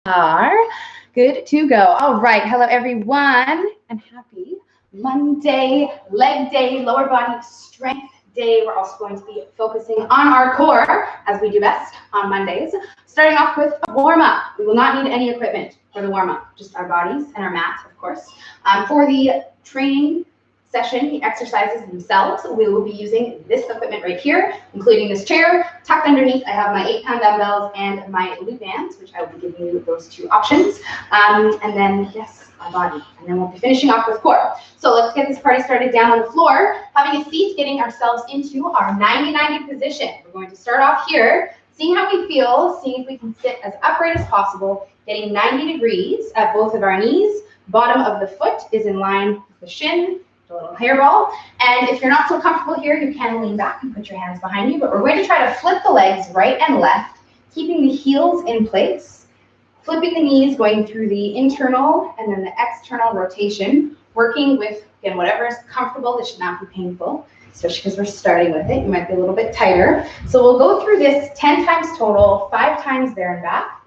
are good to go. All right. Hello, everyone, and happy Monday, leg day, lower body strength day. We're also going to be focusing on our core, as we do best on Mondays. Starting off with a warm-up. We will not need any equipment for the warm-up, just our bodies and our mat, of course. For the training session, the exercises themselves, we will be using this equipment right here, including this chair. Tucked underneath, I have my 8-pound dumbbells and my loop bands, which I will be giving you those two options. And then, yes, our body. And then we'll be finishing off with core. So let's get this party started down on the floor, having a seat, getting ourselves into our 90-90 position. We're going to start off here, seeing how we feel, seeing if we can sit as upright as possible, getting 90 degrees at both of our knees. Bottom of the foot is in line with the shin, a little hairball. And if you're not so comfortable here, you can lean back and put your hands behind you. But we're going to try to flip the legs right and left, keeping the heels in place, flipping the knees, going through the internal and then the external rotation, working with, again, whatever is comfortable. This should not be painful, especially because we're starting with it. You might be a little bit tighter. So we'll go through this 10 times total, 5 times there and back.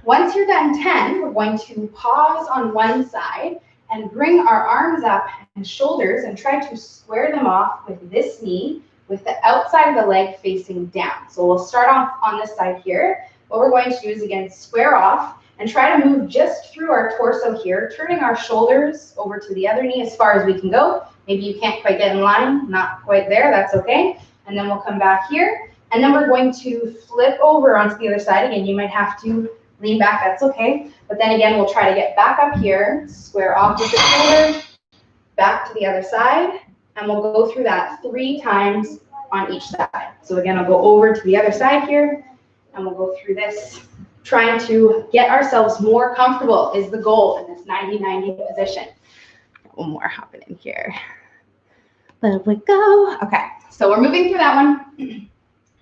Once you're done 10, we're going to pause on one side and bring our arms up and shoulders and try to square them off with this knee, with the outside of the leg facing down. So we'll start off on this side here. What we're going to do is, again, square off and try to move just through our torso here, turning our shoulders over to the other knee as far as we can go. Maybe you can't quite get in line, not quite there, that's okay. And then we'll come back here. And then we're going to flip over onto the other side. Again, you might have to lean back, that's okay. But then again, we'll try to get back up here, square off with the shoulder, back to the other side, and we'll go through that 3 times on each side. So again, I'll go over to the other side here, and we'll go through this, trying to get ourselves more comfortable is the goal in this 90-90 position. One more hopping in here. Let it go. Okay, so we're moving through that one.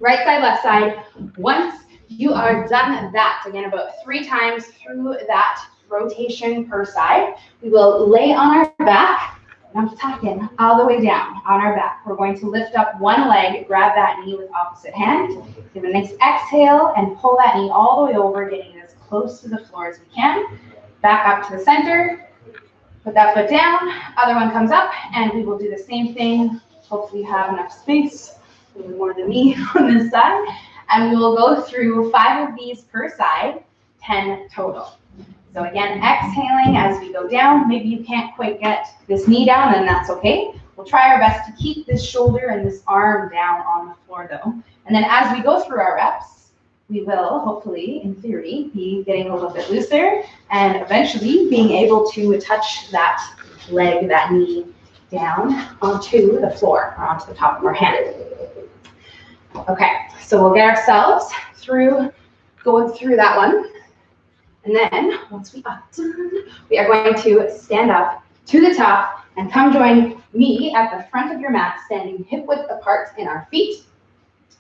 Right side, left side. Once you are done that, again, about 3 times through that rotation per side, we will lay on our back. I'm talking all the way down on our back. We're going to lift up one leg, grab that knee with opposite hand, give a nice exhale, and pull that knee all the way over, getting as close to the floor as we can. Back up to the center, put that foot down, other one comes up, and we will do the same thing. Hopefully you have enough space, a little more than me on this side. And we will go through 5 of these per side, 10 total. So again, exhaling as we go down. Maybe you can't quite get this knee down, and that's okay. We'll try our best to keep this shoulder and this arm down on the floor though. And then as we go through our reps, we will hopefully, in theory, be getting a little bit looser and eventually being able to touch that leg, that knee down onto the floor or onto the top of our hand. Okay, so we'll get ourselves through, going through that one. And then once we are done, we are going to stand up to the top and come join me at the front of your mat, standing hip width apart in our feet.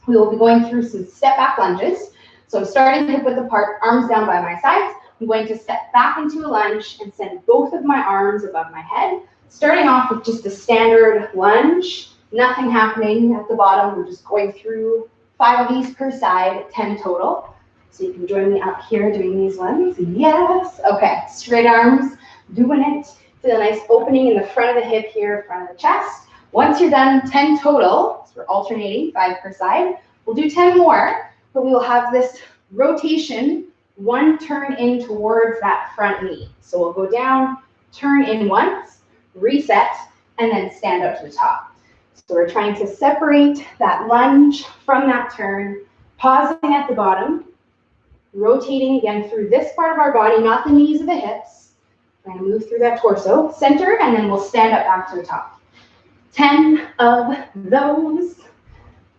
We will be going through some step back lunges. So I'm starting hip width apart, arms down by my sides. I'm going to step back into a lunge and send both of my arms above my head, starting off with just a standard lunge. Nothing happening at the bottom. We're just going through 5 of these per side, 10 total. So you can join me up here doing these ones. Yes. Okay. Straight arms, doing it. Feel a nice opening in the front of the hip here, front of the chest. Once you're done, 10 total. So we're alternating 5 per side. We'll do 10 more, but we will have this rotation, one turn in towards that front knee. So we'll go down, turn in once, reset, and then stand up to the top. So we're trying to separate that lunge from that turn, pausing at the bottom, rotating again through this part of our body, not the knees or the hips. Trying to move through that torso, center, and then we'll stand up back to the top. 10 of those.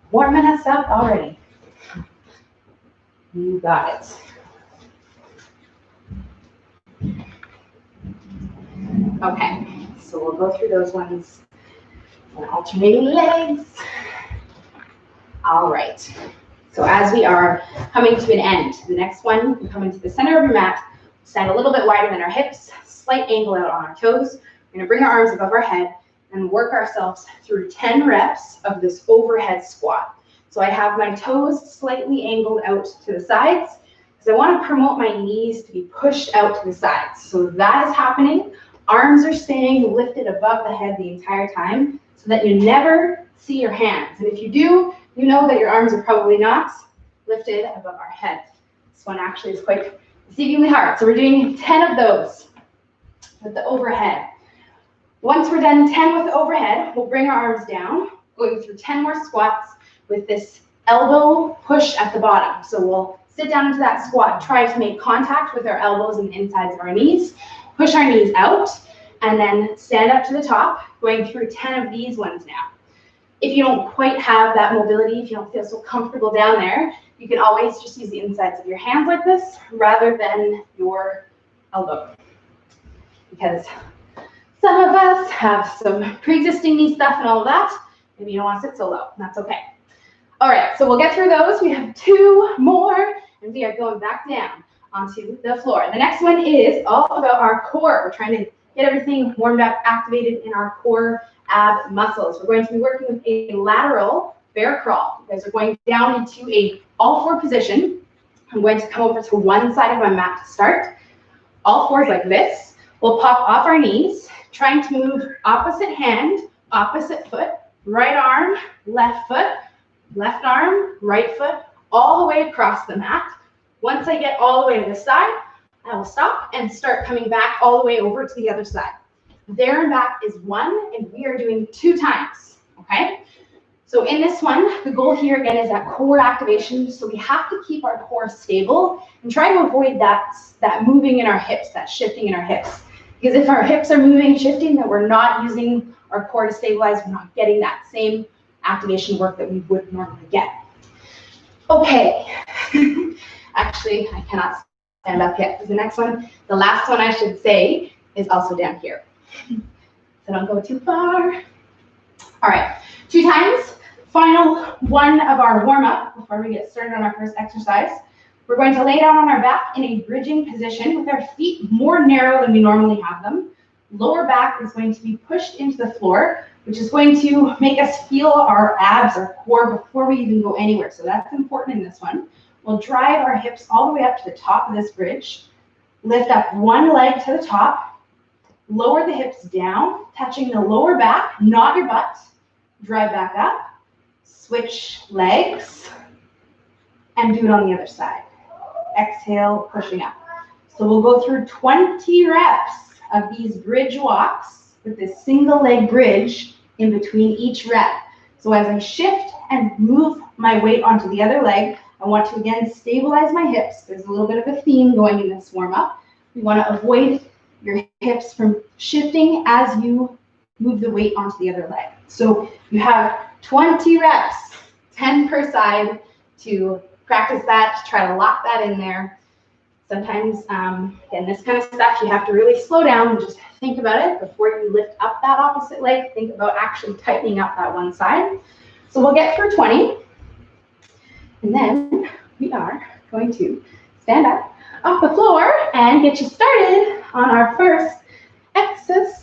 Warming us up already. You got it. Okay, so we'll go through those ones. And alternating legs. All right. So as we are coming to an end, the next one, we come into the center of your mat, stand a little bit wider than our hips, slight angle out on our toes. We're gonna bring our arms above our head and work ourselves through 10 reps of this overhead squat. So I have my toes slightly angled out to the sides. because I want to promote my knees to be pushed out to the sides. So that is happening. Arms are staying lifted above the head the entire time so that you never see your hands. And if you do, you know that your arms are probably not lifted above our head. This one actually is quite deceivingly hard. So we're doing 10 of those with the overhead. Once we're done 10 with the overhead, we'll bring our arms down, going through 10 more squats with this elbow push at the bottom. So we'll sit down into that squat, try to make contact with our elbows and the insides of our knees, push our knees out, and then stand up to the top, going through 10 of these ones now. If you don't quite have that mobility, if you don't feel so comfortable down there, you can always just use the insides of your hands like this rather than your elbow. Because some of us have some pre-existing knee stuff and all of that. Maybe you don't want to sit so low. That's okay. All right, so we'll get through those. We have 2 more, and we are going back down onto the floor. The next one is all about our core. We're trying to get everything warmed up, activated in our core ab muscles. We're going to be working with a lateral bear crawl. You guys are going down into a all-4 position. I'm going to come over to one side of my mat to start. All fours like this. We'll pop off our knees, trying to move opposite hand, opposite foot, right arm, left foot, left arm, right foot, all the way across the mat. Once I get all the way to the side, I will stop and start coming back all the way over to the other side. There and back is 1, and we are doing 2 times, okay? So in this one, the goal here again is that core activation. So we have to keep our core stable and try to avoid that moving in our hips, that shifting in our hips. Because if our hips are moving and shifting, then we're not using our core to stabilize. We're not getting that same activation work that we would normally get. Okay. Actually, I cannot stand up yet. Because the next one, the last one I should say, is also down here. So don't go too far. All right, 2 times. Final one of our warm-up before we get started on our first exercise. We're going to lay down on our back in a bridging position with our feet more narrow than we normally have them. Lower back is going to be pushed into the floor, which is going to make us feel our abs, our core, before we even go anywhere. So that's important in this one. We'll drive our hips all the way up to the top of this bridge. Lift up one leg to the top. Lower the hips down, touching the lower back, not your butt. Drive back up. Switch legs. And do it on the other side. Exhale, pushing up. So we'll go through 20 reps of these bridge walks with this single leg bridge in between each rep. So as I shift and move my weight onto the other leg, I want to again stabilize my hips. There's a little bit of a theme going in this warm up. We want to avoid your hips from shifting as you move the weight onto the other leg. So you have 20 reps, 10 per side, to practice that, to try to lock that in there. Sometimes, again, this kind of stuff, you have to really slow down and just think about it before you lift up that opposite leg. Think about actually tightening up that one side. So we'll get through 20. And then we are going to stand up off the floor and get you started on our first exercise.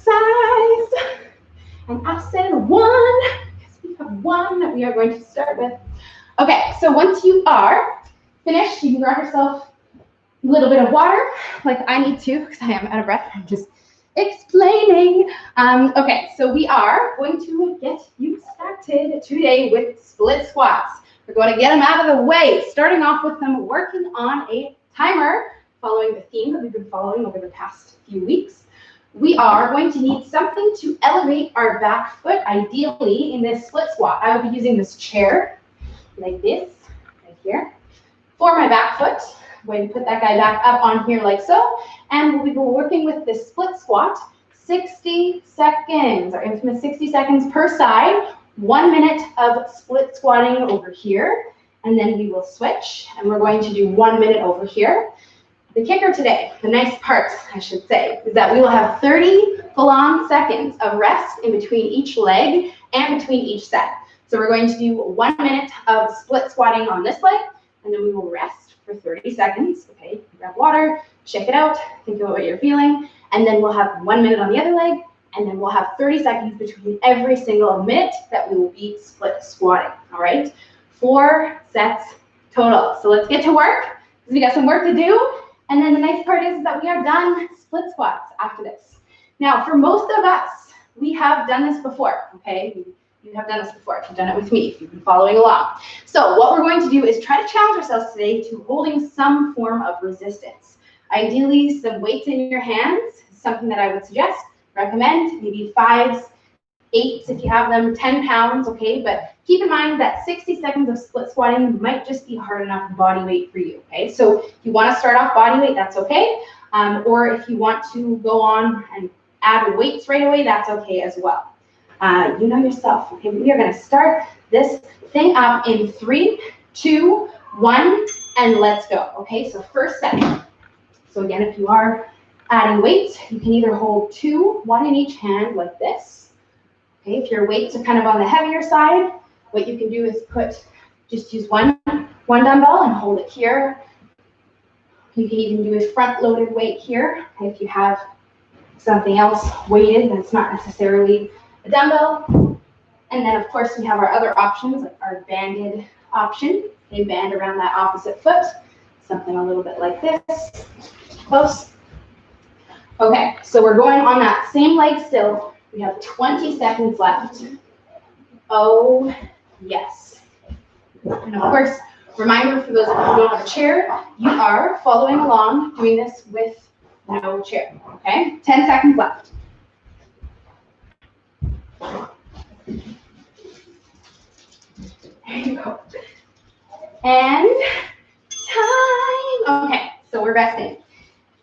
And I've said 1, because we have 1 that we are going to start with. Okay, so once you are finished, you can grab yourself a little bit of water, like I need to, because I am out of breath. I'm just explaining. Okay, so we are going to get you started today with split squats. We're going to get them out of the way, starting off with them working on a timer, following the theme that we've been following over the past few weeks. We are going to need something to elevate our back foot, ideally in this split squat. I will be using this chair like this, right here, for my back foot. I'm going to put that guy back up on here like so, and we'll be working with this split squat, 60 seconds, our infamous 60 seconds per side, 1 minute of split squatting over here, and then we will switch, and we're going to do 1 minute over here. The kicker today, the nice part, I should say, is that we will have 30 full-on seconds of rest in between each leg and between each set. So we're going to do 1 minute of split squatting on this leg, and then we will rest for 30 seconds. Okay, grab water, check it out, think about what you're feeling, and then we'll have 1 minute on the other leg, and then we'll have 30 seconds between every single minute that we will be split squatting, all right? 4 sets total. So let's get to work. we got some work to do. And then the nice part is that we are done split squats after this. Now, for most of us, we have done this before, okay? You have done this before. If you've done it with me, if you've been following along. So what we're going to do is try to challenge ourselves today to holding some form of resistance. Ideally, some weights in your hands is something that I would suggest, recommend, maybe 5s, 8s if you have them, 10 pounds, okay? But keep in mind that 60 seconds of split squatting might just be hard enough body weight for you, okay? So if you want to start off body weight, that's okay. Or if you want to go on and add weights right away, that's okay as well. You know yourself, okay? We are going to start this thing up in 3, 2, 1, and let's go, okay? So first set. So again, if you are adding weights, you can either hold 2, 1 in each hand like this. Okay, if your weights are kind of on the heavier side, what you can do is just use one dumbbell and hold it here. You can even do a front-loaded weight here. If you have something else weighted that's not necessarily a dumbbell. And then, of course, we have our other options, like our banded option. Okay, band around that opposite foot. Something a little bit like this. Close. Okay, so we're going on that same leg still. We have 20 seconds left. Oh, yes. And of course, reminder for those of you who don't have a chair, you are following along doing this with no chair, okay? 10 seconds left. There you go. And time. Okay, so we're resting.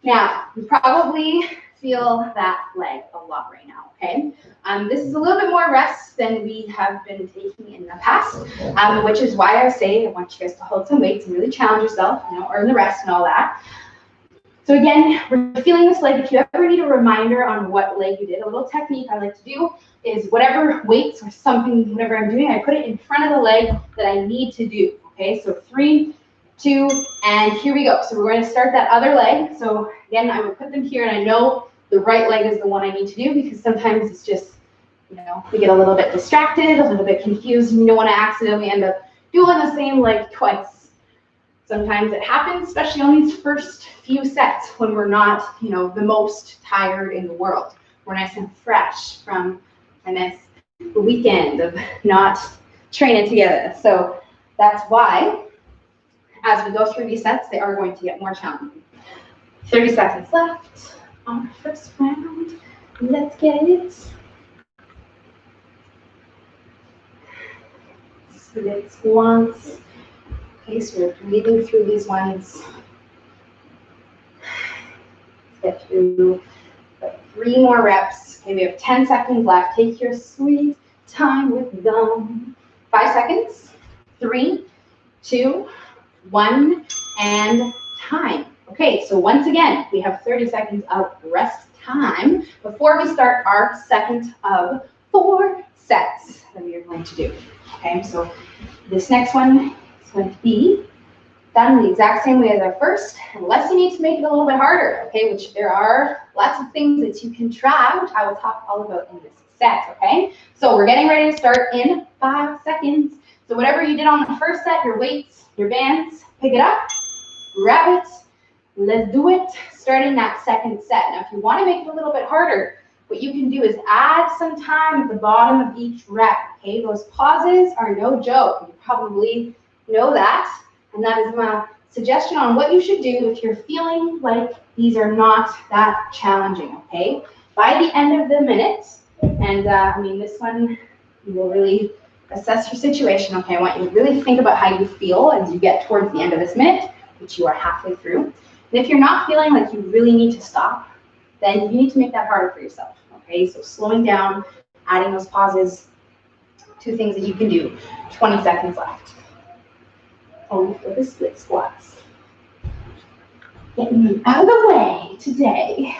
Now, you probably feel that leg a lot right now, okay? This is a little bit more rest than we have been taking in the past, which is why I say I want you guys to hold some weights and really challenge yourself, you know, earn the rest and all that. So again, we're feeling this leg. If you ever need a reminder on what leg you did, a little technique I like to do is whatever weights or something, whatever I'm doing, I put it in front of the leg that I need to do, okay? So 3, 2, and here we go. So we're going to start that other leg. So again, I would put them here, and I know the right leg is the one I need to do because sometimes it's just, you know, we get a little bit distracted, a little bit confused, and you don't want to accidentally end up doing the same leg twice. Sometimes it happens, especially on these first few sets when we're not, you know, the most tired in the world. We're nice and fresh from a nice weekend of not training together. So that's why, as we go through these sets, they are going to get more challenging. 30 seconds left on our first round. Let's get it. Split squats. Okay, so we're breathing through these ones. Let's get through 3 more reps. Okay, we have 10 seconds left. Take your sweet time with them. 5 seconds. 3, 2, 1, and time. Okay, so once again, we have 30 seconds of rest time before we start our second of 4 sets that we are going to do. Okay, so this next one is going to be done the exact same way as our first, unless you need to make it a little bit harder, okay, which there are lots of things that you can try, which I will talk all about in this set, okay? So we're getting ready to start in 5 seconds. So whatever you did on the first set, your weights, your bands, pick it up, grab it, let's do it, starting that second set. Now, if you want to make it a little bit harder, what you can do is add some time at the bottom of each rep, okay? Those pauses are no joke. You probably know that, and that is my suggestion on what you should do if you're feeling like these are not that challenging, okay? By the end of the minute, and I mean, this one, you will really assess your situation, okay? I want you to really think about how you feel as you get towards the end of this minute, which you are halfway through. And if you're not feeling like you really need to stop, then you need to make that harder for yourself, okay? So slowing down, adding those pauses, 2 things that you can do. 20 seconds left. Only for the split squats. Getting them out of the way today.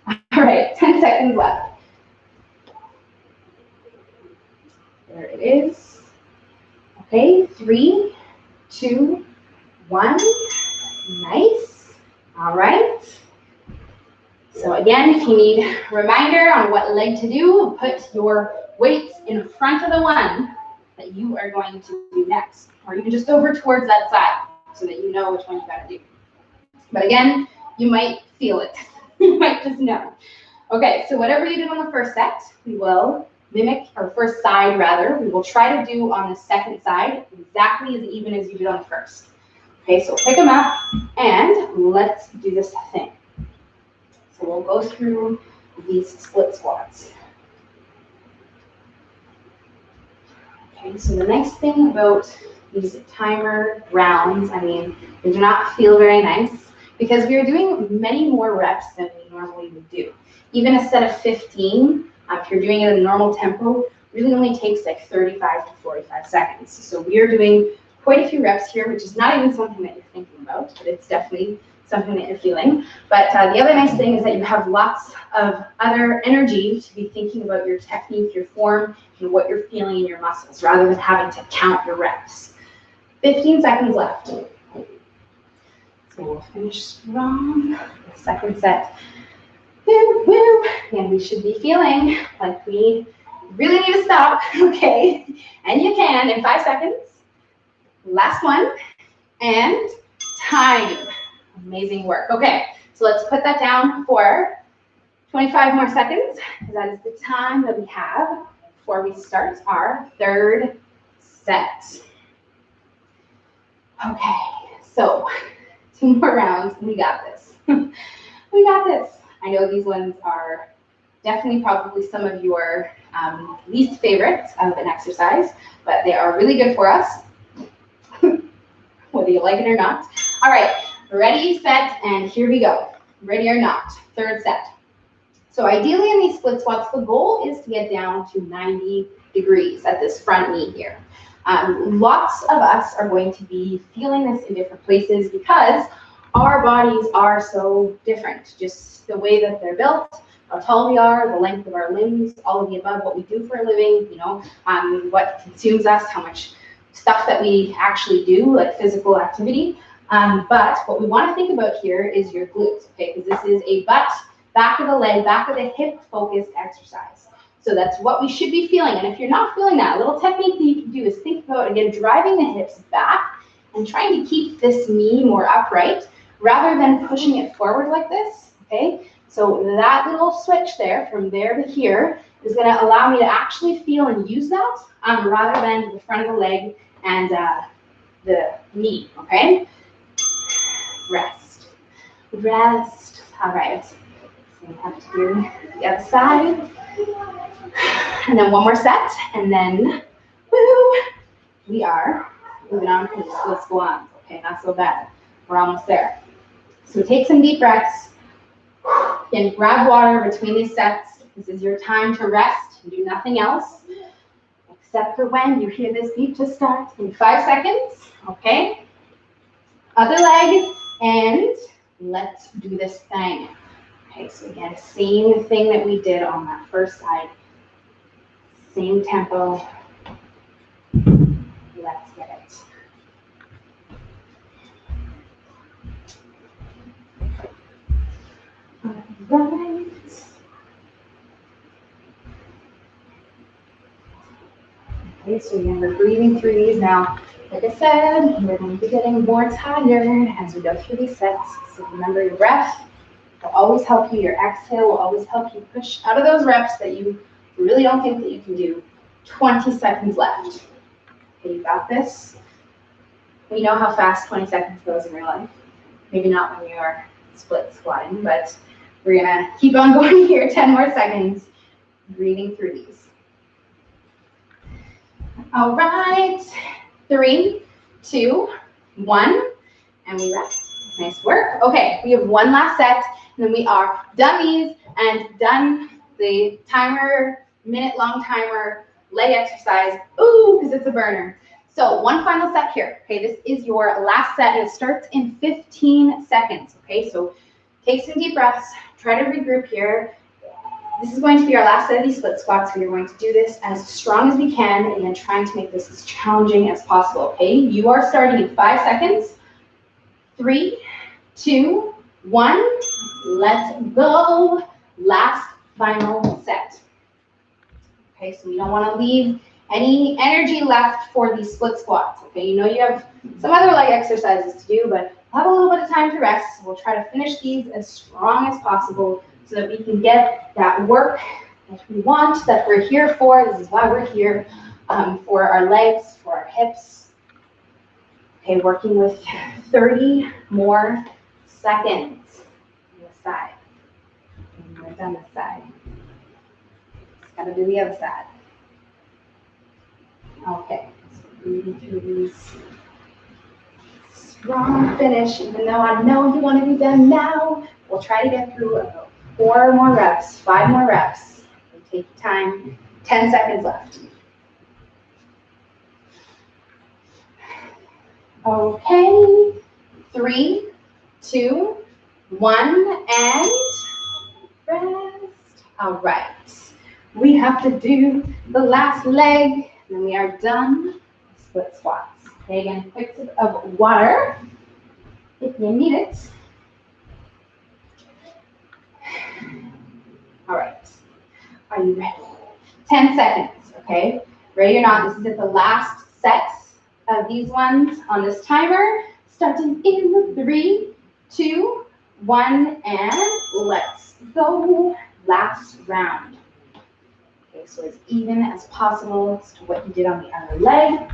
All right, 10 seconds left. There it is. Okay, 3, 2, 1. Nice. All right. So again, if you need a reminder on what leg to do, put your weights in front of the one that you are going to do next. Or you can just over towards that side. so that you know which one you gotta do. But again, you might feel it. You might just know. Okay, so whatever you did on the first set, we will mimic, or first side rather, we will try to do on the second side exactly as even as you did on the first. Okay, so pick them up and let's do this thing. So we'll go through these split squats. Okay, so the nice thing about these timer rounds, I mean, they do not feel very nice because we are doing many more reps than we normally would do. Even a set of 15, if you're doing it at a normal tempo, really only takes like 35 to 45 seconds. So we are doing quite a few reps here, which is not even something that you're thinking about, but it's definitely something that you're feeling. But the other nice thing is that you have lots of other energy to be thinking about your technique, your form, and what you're feeling in your muscles, rather than having to count your reps. 15 seconds left. So we'll finish strong. Second set. Woo, woo. And we should be feeling like we really need to stop, okay? And you can in 5 seconds. Last one. And time. Amazing work. Okay, so let's put that down for 25 more seconds, because that is the time that we have before we start our third set. Okay, so 2 more rounds. We got this. We got this. I know these ones are definitely probably some of your least favorites of an exercise, but they are really good for us, whether you like it or not. All right, ready, set, and here we go. Ready or not, third set. So ideally in these split squats, the goal is to get down to 90 degrees at this front knee here. Lots of us are going to be feeling this in different places because our bodies are so different. Just the way that they're built, how tall we are, the length of our limbs, all of the above, what we do for a living, you know, what consumes us, how much stuff that we actually do, like physical activity. But what we want to think about here is your glutes, okay? Because this is a butt, back of the leg, back of the hip focused exercise. So that's what we should be feeling. And if you're not feeling that, a little technique that you can do is think about, again, driving the hips back and trying to keep this knee more upright rather than pushing it forward like this, okay? So that little switch there from there to here is going to allow me to actually feel and use that rather than the front of the leg and the knee, okay? Rest. Rest. All right. So we have to do the other side. And then one more set, and then, woo, we are moving on to the split squats. Okay, not so bad. We're almost there. So take some deep breaths. Again, grab water between these sets. This is your time to rest and do nothing else, except for when you hear this beep to start in 5 seconds. Okay. Other leg, and let's do this thing. Okay, so again, same thing that we did on that first side. Same tempo. Let's get it. All right. Okay, so again, we're breathing through these now. Like I said, we're going to be getting more tired as we go through these sets. So remember, your breath will always help you. Your exhale will always help you push out of those reps that you really don't think that you can do. 20 seconds left. Okay, you got this. We know how fast 20 seconds goes in your life. Maybe not when you're split squatting, but we're gonna keep on going here. 10 more seconds. Breathing through these. All right. 3, 2, 1, and we rest. Nice work. Okay, we have one last set, and then we are done these and done the timer, minute-long timer leg exercise. Ooh, because it's a burner. So one final set here. Okay, this is your last set, and it starts in 15 seconds. Okay, so take some deep breaths. Try to regroup here. This is going to be our last set of these split squats. We are going to do this as strong as we can, and then trying to make this as challenging as possible. Okay, you are starting in 5 seconds. 3, 2, 1. Let's go. Last final set. Okay, so we don't want to leave Any energy left for these split squats, okay? You know you have some other leg exercises to do, but we'll have a little bit of time to rest. We'll try to finish these as strong as possible so that we can get that work that we want, that we're here for. This is why we're here, for our legs, for our hips. Okay, working with 30 more seconds on the side. And we're done this side. Just gotta do the other side. Okay, so breathing through these. Strong finish, even though I know you want to be done now. We'll try to get through about 4 more reps, 5 more reps. We'll take your time, 10 seconds left. Okay, 3, 2, 1, and rest. All right, we have to do the last leg, and then we are done. Split squats. Okay, again, quick sip of water if you need it. All right, are you ready? 10 seconds, okay? Ready or not, this is at the last set of these ones on this timer. Starting in 3, 2, 1, and let's go. Last round. Okay, so as even as possible as to what you did on the other leg.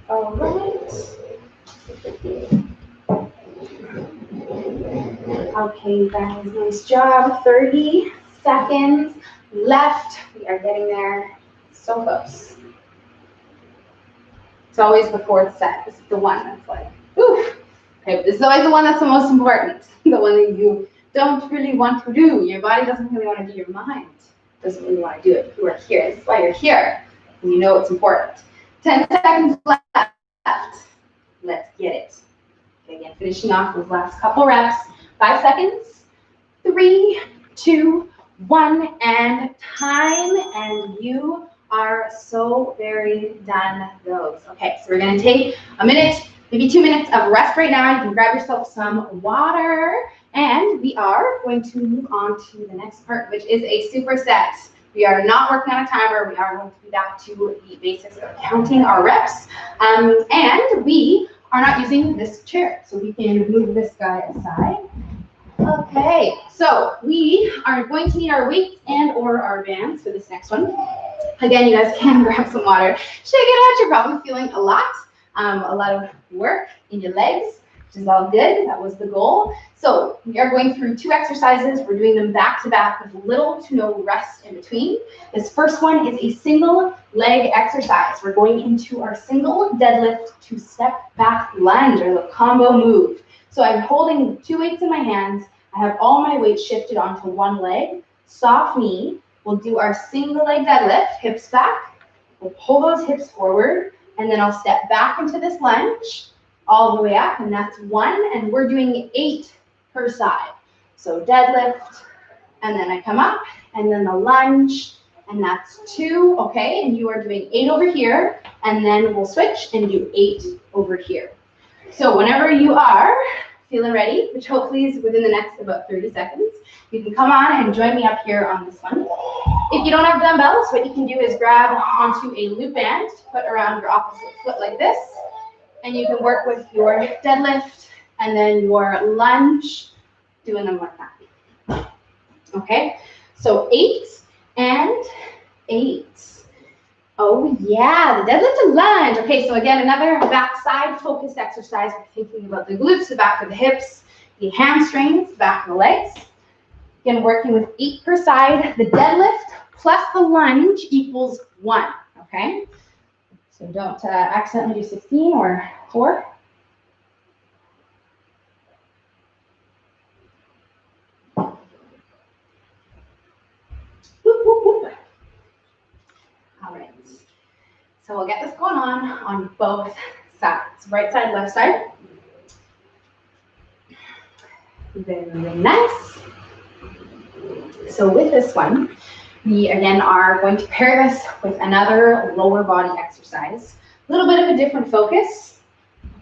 All right. Okay, guys, nice job. 30 seconds left. We are getting there. So close. It's always the fourth set. This is the one that's like, oof. Okay, but this is always the one that's the most important. The one that you don't really want to do. Your body doesn't really want to do. Your mind doesn't really want to do it. You are here. This is why you're here. And you know it's important. 10 seconds left. Let's get it. Okay, again, finishing off those last couple reps. 5 seconds. 3, 2, 1, and time. And you are so very done those. Okay, so we're going to take a minute, maybe 2 minutes of rest right now. You can grab yourself some water. And we are going to move on to the next part, which is a superset. We are not working on a timer. We are going to be back to the basics of counting our reps. And we are not using this chair, so we can move this guy aside. Okay, so we are going to need our weights and or our bands for this next one. Again, you guys can grab some water, shake it out. You're probably feeling a lot of work in your legs, which is all good. That was the goal. So we are going through 2 exercises. We're doing them back to back with little to no rest in between. This first one is a single leg exercise. We're going into our single deadlift to step back lunge, or the combo move. So I'm holding 2 weights in my hands. I have all my weight shifted onto one leg. Soft knee. We'll do our single leg deadlift, hips back. We'll pull those hips forward, and then I'll step back into this lunge all the way up, and that's 1, and we're doing 8 per side. So deadlift, and then I come up, and then the lunge, and that's 2, okay? And you are doing 8 over here, and then we'll switch and do 8 over here. So whenever you are feeling ready, which hopefully is within the next about 30 seconds, you can come on and join me up here on this one. If you don't have dumbbells, what you can do is grab onto a loop band to put around your opposite foot like this, and you can work with your deadlift and then your lunge, doing them like that. Okay, so 8 and 8. Oh yeah, the deadlift and lunge. Okay, so again, another backside focused exercise. We're thinking about the glutes, the back of the hips, the hamstrings, the back of the legs. Again, working with 8 per side. The deadlift plus the lunge equals 1, okay? So don't accidentally do 16 or 4. Whoop, whoop, whoop. All right. So we'll get this going on both sides. Right side, left side. Very, very nice. So with this one, we again are going to pair this with another lower body exercise. A little bit of a different focus.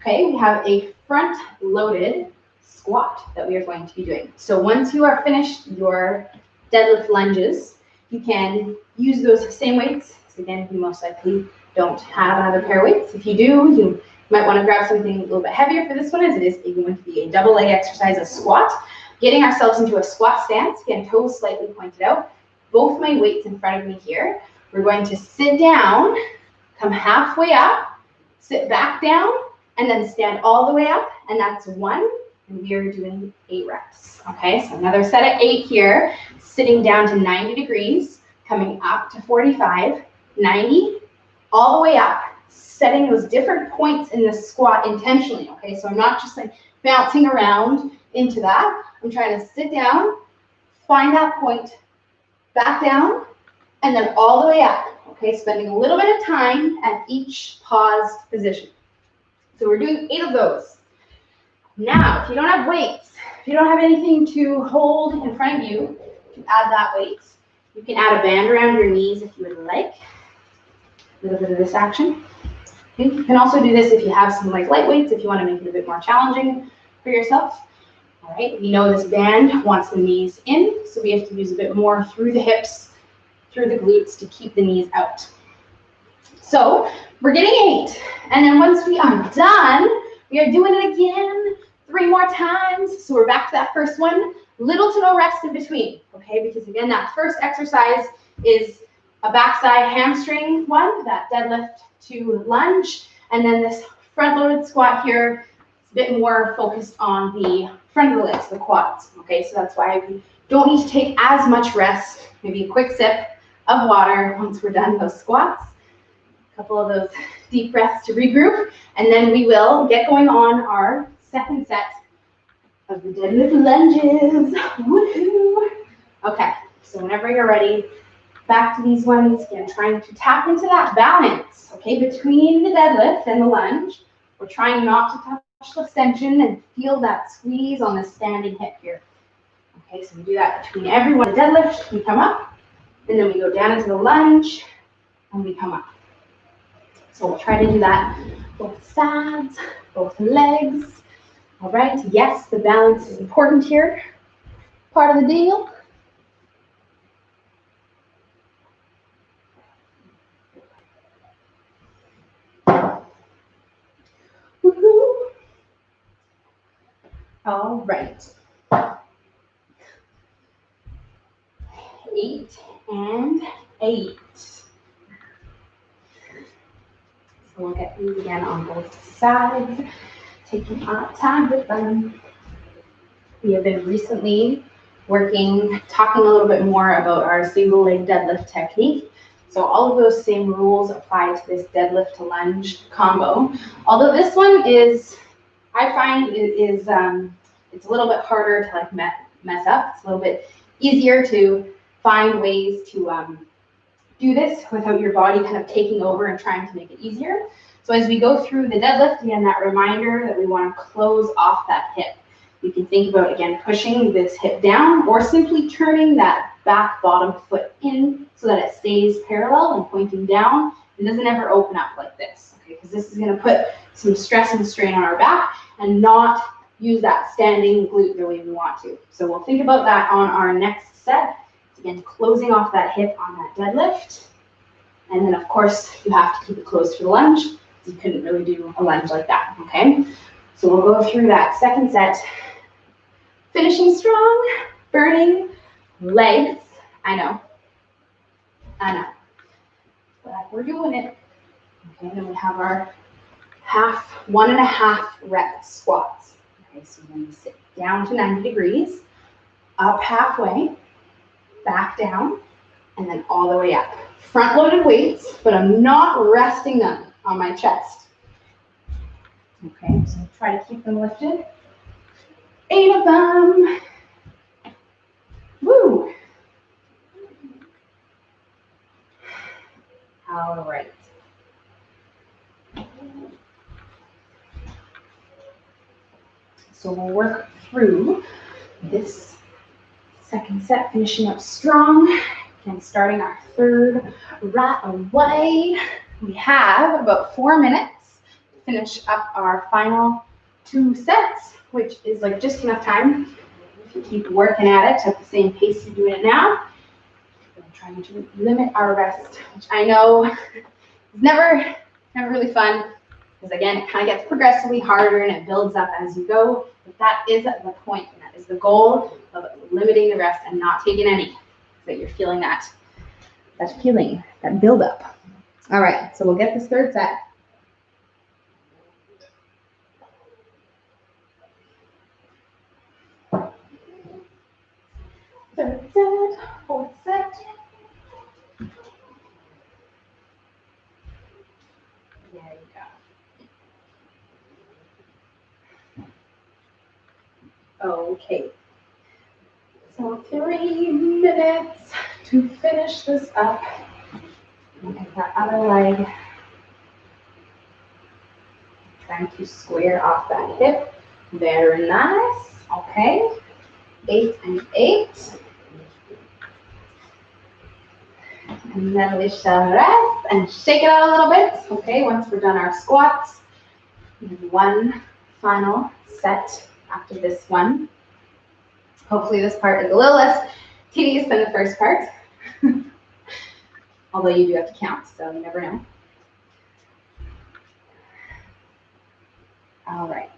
Okay, we have a front-loaded squat that we are going to be doing. So once you are finished your deadlift lunges, you can use those same weights. So again, you most likely don't have another pair of weights. If you do, you might want to grab something a little bit heavier for this one, as it is going to be a double leg exercise, a squat. Getting ourselves into a squat stance, again, toes slightly pointed out. Both my weights in front of me here. We're going to sit down, come halfway up, sit back down, and then stand all the way up, and that's 1, and we are doing 8 reps. Okay, so another set of 8 here, sitting down to 90 degrees, coming up to 45, 90, all the way up, setting those different points in the squat intentionally. Okay, so I'm not just like bouncing around into that. I'm trying to sit down, find that point, back down, and then all the way up. Okay, spending a little bit of time at each paused position. So we're doing 8 of those. Now, if you don't have weights, if you don't have anything to hold in front of you to add that weight, you can add a band around your knees if you would like. A little bit of this action. Okay. You can also do this if you have some light weights, if you want to make it a bit more challenging for yourself. All right, we know this band wants the knees in, so we have to use a bit more through the hips, through the glutes to keep the knees out. So we're getting 8, and then once we are done, we are doing it again 3 more times. So we're back to that first one, little to no rest in between, okay? Because again, that first exercise is a backside hamstring one, that deadlift to lunge, and then this front-loaded squat here is a bit more focused on the front of the legs, the quads, okay? So that's why we don't need to take as much rest, maybe a quick sip of water once we're done those squats. Couple of those deep breaths to regroup, and then we will get going on our second set of the deadlift lunges. Woohoo! Okay, so whenever you're ready, back to these ones. Again, trying to tap into that balance, okay, between the deadlift and the lunge. We're trying not to touch the extension and feel that squeeze on the standing hip here. Okay, so we do that between every one. The deadlift, we come up, and then we go down into the lunge, and we come up. So we'll try to do that both sides, both legs. All right, yes, the balance is important here. Part of the deal. Woohoo. All right. 8 and 8. So we'll get these again on both sides, taking our time with them. We have been recently talking a little bit more about our single leg deadlift technique. So all of those same rules apply to this deadlift to lunge combo. Although this one is, I find it's a little bit harder to like mess up. It's a little bit easier to find ways to do this without your body kind of taking over and trying to make it easier. So as we go through the deadlift, again, that reminder that we want to close off that hip. You can think about, again, pushing this hip down or simply turning that back bottom foot in so that it stays parallel and pointing down. It doesn't ever open up like this, okay? Because this is going to put some stress and strain on our back and not use that standing glute the way we want to. So we'll think about that on our next set. Again, closing off that hip on that deadlift. And then, of course, you have to keep it closed for the lunge. You couldn't really do a lunge like that, okay? So we'll go through that second set. Finishing strong, burning legs. I know. But we're doing it. Okay, then we have our 1.5 rep squats. Okay, so we're going to sit down to 90 degrees, up halfway, back down, and then all the way up. Front-loaded weights, but I'm not resting them on my chest. Okay, so try to keep them lifted. 8 of them. Woo! All right. So we'll work through this second set, finishing up strong. And starting our third right away. We have about 4 minutes to finish up our final 2 sets, which is like just enough time if you keep working at it at the same pace you're doing it now. We're trying to limit our rest, which I know is never really fun, because again, it kind of gets progressively harder and it builds up as you go. But that is the point, and that is the goal of limiting the rest and not taking any, so that you're feeling that feeling, that build up. All right, so we'll get this third set. Third set, fourth set. There you go. Okay. So 3 minutes to finish this up. Get that other leg. Trying to square off that hip. Very nice. Okay. 8 and 8. And then we shall rest and shake it out a little bit. Okay, once we're done our squats, we have one final set after this one. Hopefully this part is a little less tedious than the first part. Although you do have to count, so you never know. All right.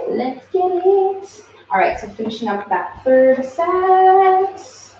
Let's get it. All right, so finishing up that third set.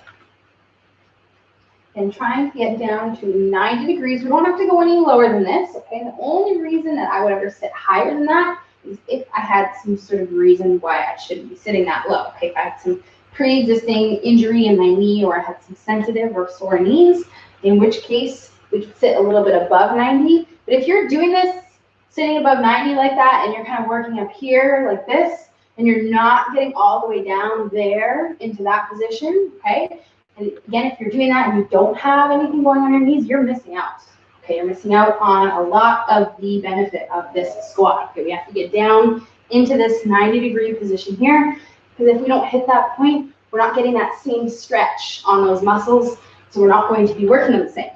And trying to get down to 90 degrees. We don't have to go any lower than this, okay? The only reason that I would ever sit higher than that is if I had some sort of reason why I shouldn't be sitting that low, okay? If I had some pre-existing injury in my knee, or I had some sensitive or sore knees, in which case we could sit a little bit above 90. But if you're doing this sitting above 90 like that, and you're kind of working up here like this, and you're not getting all the way down there into that position, okay? And again, if you're doing that and you don't have anything going on your knees, you're missing out. Okay, you're missing out on a lot of the benefit of this squat. Okay, we have to get down into this 90-degree position here, because if we don't hit that point, we're not getting that same stretch on those muscles, so we're not going to be working them the same.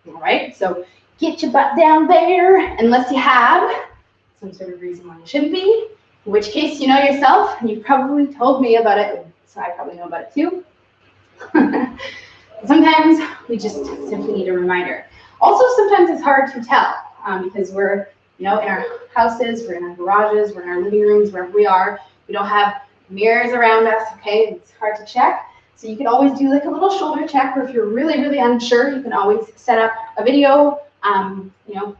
All right, so get your butt down there, unless you have some sort of reason why you shouldn't be, in which case you know yourself, and you probably told me about it, so I probably know about it too. Sometimes we just simply need a reminder. Also, sometimes it's hard to tell because we're, in our houses, we're in our garages, we're in our living rooms, wherever we are. We don't have mirrors around us, okay? It's hard to check. So you can always do like a little shoulder check, or if you're really, really unsure, you can always set up a video,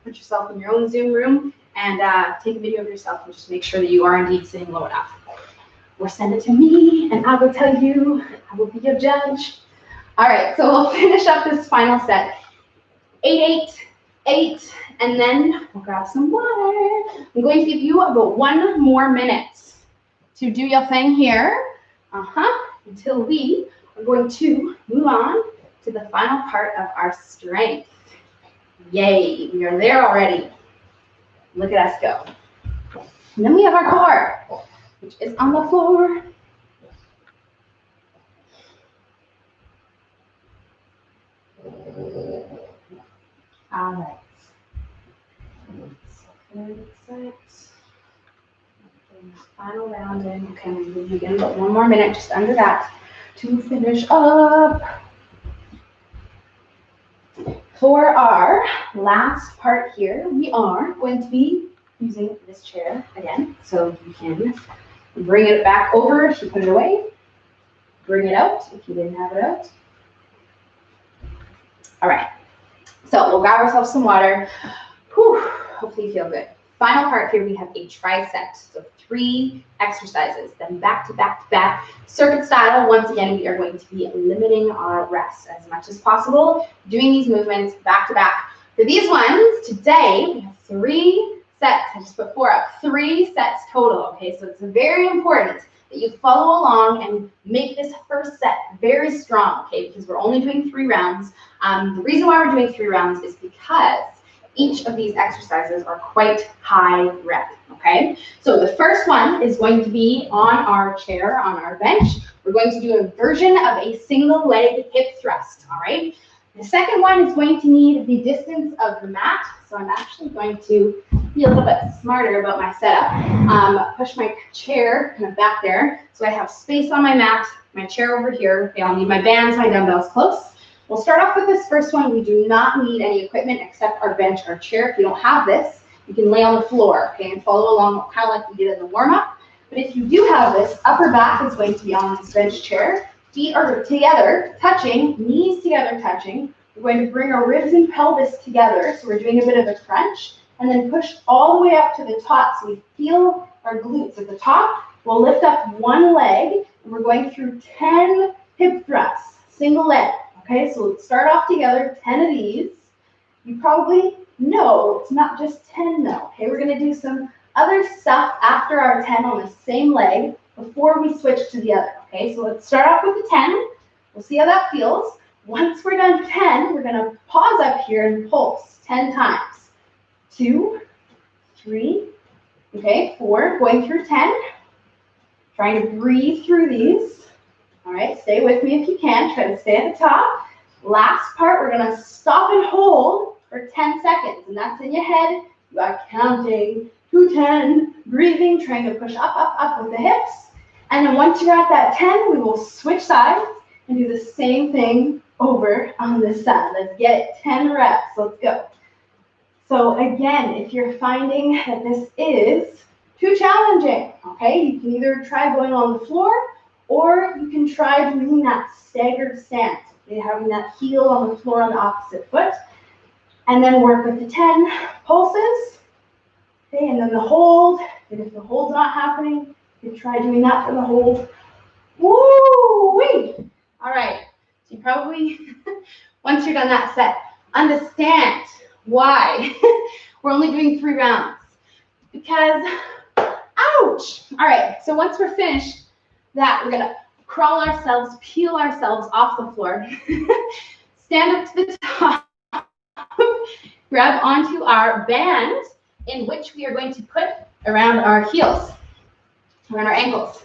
put yourself in your own Zoom room and take a video of yourself and just make sure that you are indeed sitting low enough. Or send it to me, and I will tell you. I will be your judge. All right, so we'll finish up this final set. 8, 8, 8, and then we'll grab some water. I'm going to give you about 1 more minute to do your thing here. Until we are going to move on to the final part of our strength. Yay, we are there already. Look at us go. And then we have our core, which is on the floor. All right. Final round in. Okay, we'll begin about 1 more minute, just under that, to finish up. For our last part here, we are going to be using this chair again. So you can bring it back over if you put it away. Bring it out if you didn't have it out. All right. So we'll grab ourselves some water. Whew, hopefully you feel good. Final part here, we have a tricep. So 3 exercises, then back to back to back. Circuit style, once again, we are going to be limiting our rest as much as possible, doing these movements back to back. For these ones, today, we have 3 sets. I just put 4 up. 3 sets total, okay? So it's very important that you follow along and make this first set very strong, okay? Because we're only doing 3 rounds. The reason why we're doing 3 rounds is because each of these exercises are quite high rep, okay? So the first one is going to be on our chair, on our bench. We're going to do a version of a single leg hip thrust, all right? The second one is going to need the distance of the mat. So I'm actually going to be a little bit smarter about my setup. Push my chair kind of back there so I have space on my mat, my chair over here. Okay, I'll need my bands, my dumbbells close. We'll start off with this first one. We do not need any equipment except our bench, our chair. If you don't have this, you can lay on the floor, okay, and follow along kind of like we did in the warm-up. But if you do have this, upper back is going to be on this bench chair. Feet are together, touching, knees together, touching. We're going to bring our ribs and pelvis together, so we're doing a bit of a crunch, and then push all the way up to the top so we feel our glutes at the top. We'll lift up one leg, and we're going through 10 hip thrusts, single leg. Okay, so let's start off together, 10 of these. You probably know it's not just 10 though. Okay, we're going to do some other stuff after our 10 on the same leg before we switch to the other. Okay, so let's start off with the 10. We'll see how that feels. Once we're done 10, we're going to pause up here and pulse 10 times. 2, 3, okay, 4, going through 10. Trying to breathe through these. All right, stay with me if you can. Try to stay at the top. Last part, we're going to stop and hold for 10 seconds. And that's in your head. You are counting to 10, breathing, trying to push up, up, up with the hips. And then once you're at that 10, we will switch sides and do the same thing over on this side. Let's get it, 10 reps. Let's go. So again, if you're finding that this is too challenging, okay, you can either try going on the floor or you can try doing that staggered stance, okay, having that heel on the floor on the opposite foot, and then work with the 10 pulses, okay, and then the hold. And if the hold's not happening, you can try doing that for the hold. Woo-wee! All right, so you probably, once you're done that set, understand why we're only doing 3 rounds. Because, ouch! All right, so once we're finished that, we're gonna crawl ourselves, peel ourselves off the floor, stand up to the top, grab onto our band, in which we are going to put around our heels, around our ankles.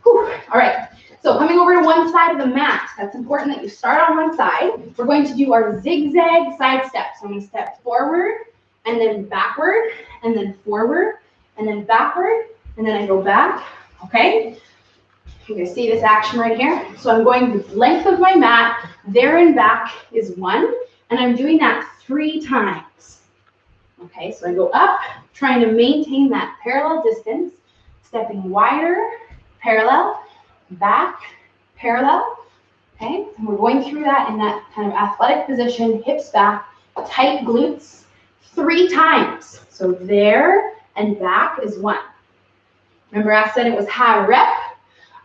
Whew. All right, so coming over to one side of the mat, that's important that you start on one side. We're going to do our zigzag side steps. So I'm going to step forward, and then backward, and then forward, and then backward, and then I go back, okay? You can see this action right here. So I'm going the length of my mat, there and back is 1, and I'm doing that 3 times. Okay, so I go up, trying to maintain that parallel distance, stepping wider, parallel, back, parallel, okay? And we're going through that in that kind of athletic position, hips back, tight glutes, 3 times. So there and back is 1. Remember I said it was high rep?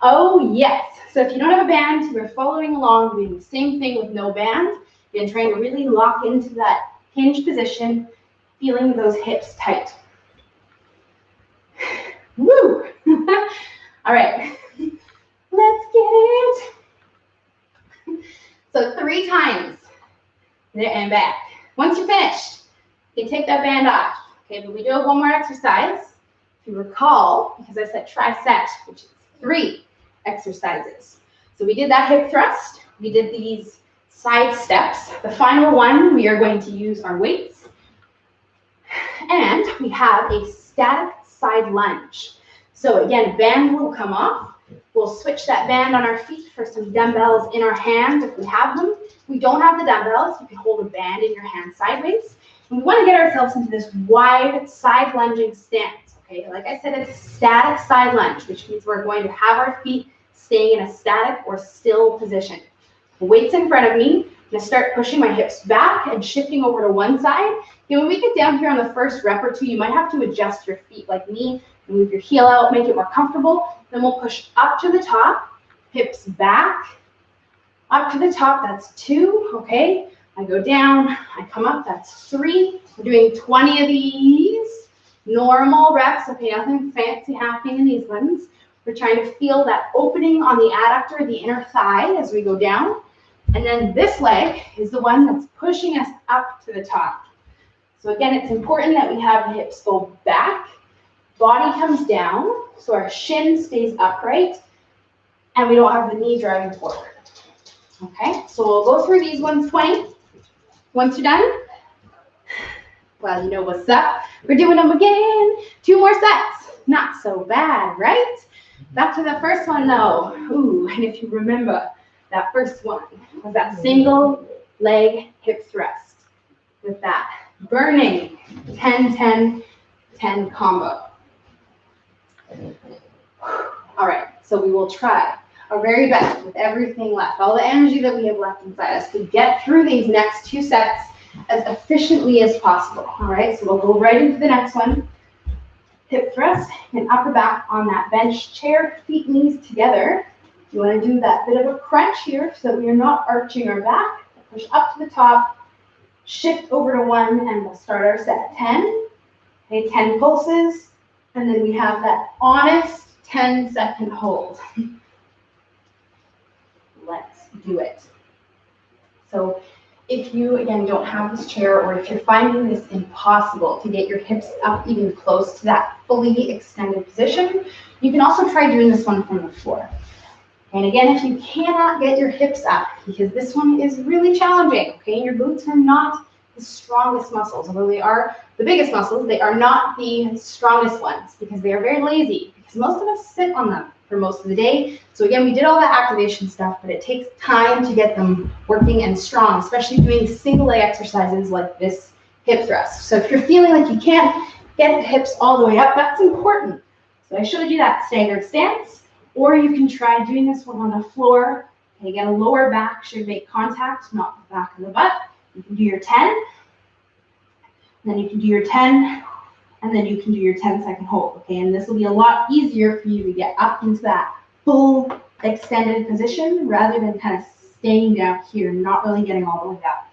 Oh, yes. So if you don't have a band, you're following along, doing the same thing with no band. Again, trying to really lock into that hinge position, feeling those hips tight. Woo! All right, let's get it. So 3 times, there and back. Once you're finished, you can take that band off. Okay, but we do have one more exercise. If you recall, because I said tricep, which is 3 exercises. So we did that hip thrust. We did these side steps. The final one, we are going to use our weights. And we have a static side lunge. So again, band will come off. We'll switch that band on our feet for some dumbbells in our hands if we have them. If we don't have the dumbbells, you can hold a band in your hand sideways. And we want to get ourselves into this wide side lunging stance. Okay, like I said, it's a static side lunge, which means we're going to have our feet staying in a static or still position. The weight's in front of me. I'm going to start pushing my hips back and shifting over to one side. And when we get down here on the first rep or 2, you might have to adjust your feet like me. Move your heel out, make it more comfortable. Then we'll push up to the top, hips back, up to the top, that's 2, okay? I go down, I come up, that's 3. We're doing 20 of these, normal reps, okay, nothing fancy happening in these ones. We're trying to feel that opening on the adductor, the inner thigh as we go down. And then this leg is the one that's pushing us up to the top. So again, it's important that we have the hips go back, body comes down, so our shin stays upright, and we don't have the knee driving forward. Okay, so we'll go through these ones 20. Once you're done, well, you know what's up. We're doing them again. 2 more sets. Not so bad, right? Back to the first one though. Ooh, and if you remember, that first one was that single leg hip thrust with that burning 10-10-10 combo. All right, so we will try our very best with everything left, all the energy that we have left inside us, to get through these next 2 sets as efficiently as possible. All right, so we'll go right into the next one. Hip thrust and upper back on that bench chair, feet, knees together. You want to do that bit of a crunch here so that we are not arching our back. Push up to the top, shift over to 1, and we'll start our set. 10, okay, 10 pulses, and then we have that honest 10-second hold. Let's do it. So if you, again, don't have this chair, or if you're finding this impossible to get your hips up even close to that fully extended position, you can also try doing this one from the floor. And again, if you cannot get your hips up, because this one is really challenging, okay, your glutes are not the strongest muscles. Although they are the biggest muscles, they are not the strongest ones because they are very lazy, because most of us sit on them for most of the day. So again, we did all that activation stuff, but it takes time to get them working and strong, especially doing single leg exercises like this hip thrust. So if you're feeling like you can't get the hips all the way up, that's important. So I showed you that staggered stance, or you can try doing this one on the floor. Okay, again, lower back should make contact, not the back of the butt. You can do your 10, and then you can do your 10, and then you can do your 10-second hold, okay? And this will be a lot easier for you to get up into that full extended position rather than kind of staying down here and not really getting all the way up.